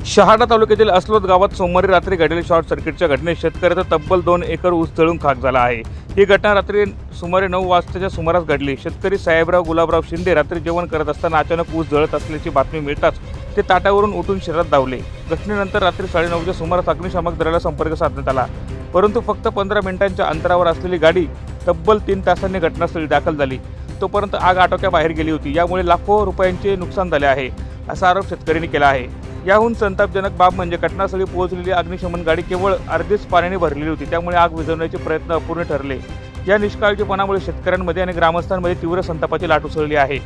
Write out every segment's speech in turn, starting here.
शहादा तालुक्यातील अस्लोद गावात सोमवारी रात्री घडलेल्या शॉर्ट सर्किटच्या घटनेत शेतकऱ्याचा तब्बल 2 एकर ऊस जळून खाक झाला आहे। ही घटना रात्री सुमारे 9 वाजताच्या सुमारास घडली। शेतकरी साहेबराव गुलाबराव शिंदे रात्री जेवण करत असताना अचानक ऊस जळत असल्याची बातमी मिळताच ते ताटावरून उठून शहरात धावले। घटनेनंतर रात्री 9:30च्या सुमारास अग्निशामक दलाला संपर्क साधण्यात आला, परंतु फक्त 15 मिनिटांच्या अंतरावर असलेली गाडी तब्बल 3 तासांनी घटनास्थळी दाखल झाली, तोपर्यंत आग आटोक्याबाहेर गेली होती। यामुळे लाखो रुपयांचे नुकसान झाले आहे, असा आरोप शेतकऱ्यांनी केला आहे। याहून संतापजनक बाब म्हणजे घटनास्थळी पोहोचलेली अग्निशमन गाडी केवळ अर्धीच पाण्याने भरलेली होती, त्यामुळे आग विझवण्याचे प्रयत्न अपूर्ण ठरले। या निष्काळजीपणामुळे शेतकऱ्यांमध्ये आणि ग्रामस्थांमध्ये तीव्र संतापाची लाट उसळली आहे।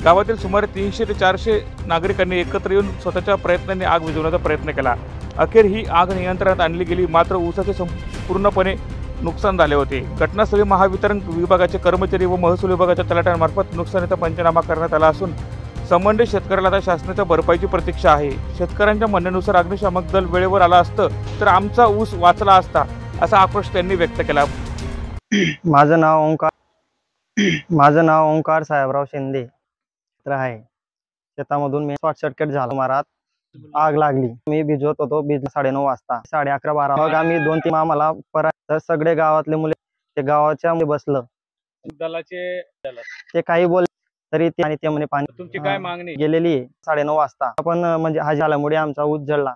गावातील सुमारे 300 ते 400 नागरिकांनी एकत्र येऊन स्वतःच्या प्रयत्नांनी आग विझवण्याचा प्रयत्न केला। अखेर ही आग नियंत्रणात आणली गेली, मात्र ऊसाचे संपूर्णपणे नुकसान झाले होते। घटनास्थळी महावितरण विभागाचे कर्मचारी व महसूल विभागाच्या तलाठ्यांमार्फत नुकसानीचा पंचनामा करण्यात आला असून संबंधित शेतकऱ्याला आता शासनाच्या भरपाईची प्रतीक्षा आहे। शेतकऱ्यांच्या म्हणण्यानुसार अग्निशामक दल वेळेवर आला असतं तर आमचा ऊस वाचला असता, असा आक्रोश त्यांनी व्यक्त केला। माझं नाव ओंकार साहेबराव शिंदे आहे। शेतामधून मी शॉर्ट सर्किट झाला, मारात आग लागली। मी भिजवत होतो, 9:30 वाजता 11:30-12 मग आम्ही 2-3 आम्हाला परत सगळे गावातले मुले ते गावाच्या बसलं दलाचे ते काही बोल तरी ते आणि ते म्हणे पाणी तुमची काय मागणी गेलेली आहे। 9:30 वाजता आपण म्हणजे हा झाल्यामुळे आमचा ऊस जळला।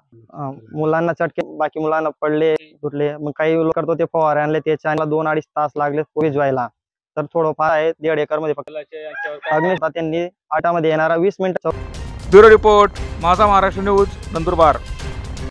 मुलांना चटके, बाकी मुलांना पडले तुटले। मग काही लोक करतो ते फवारे आणले, त्याच्या 2-2.5 तास लागले भिजवायला। तर थोडंफार आहे 1.5 एकर मध्ये फक्त अग्निशमन त्यांनी 8 मध्ये येणारा 20 मिनिट। ब्युरो रिपोर्ट, माझा महाराष्ट्र न्यूज, नंदुरबार।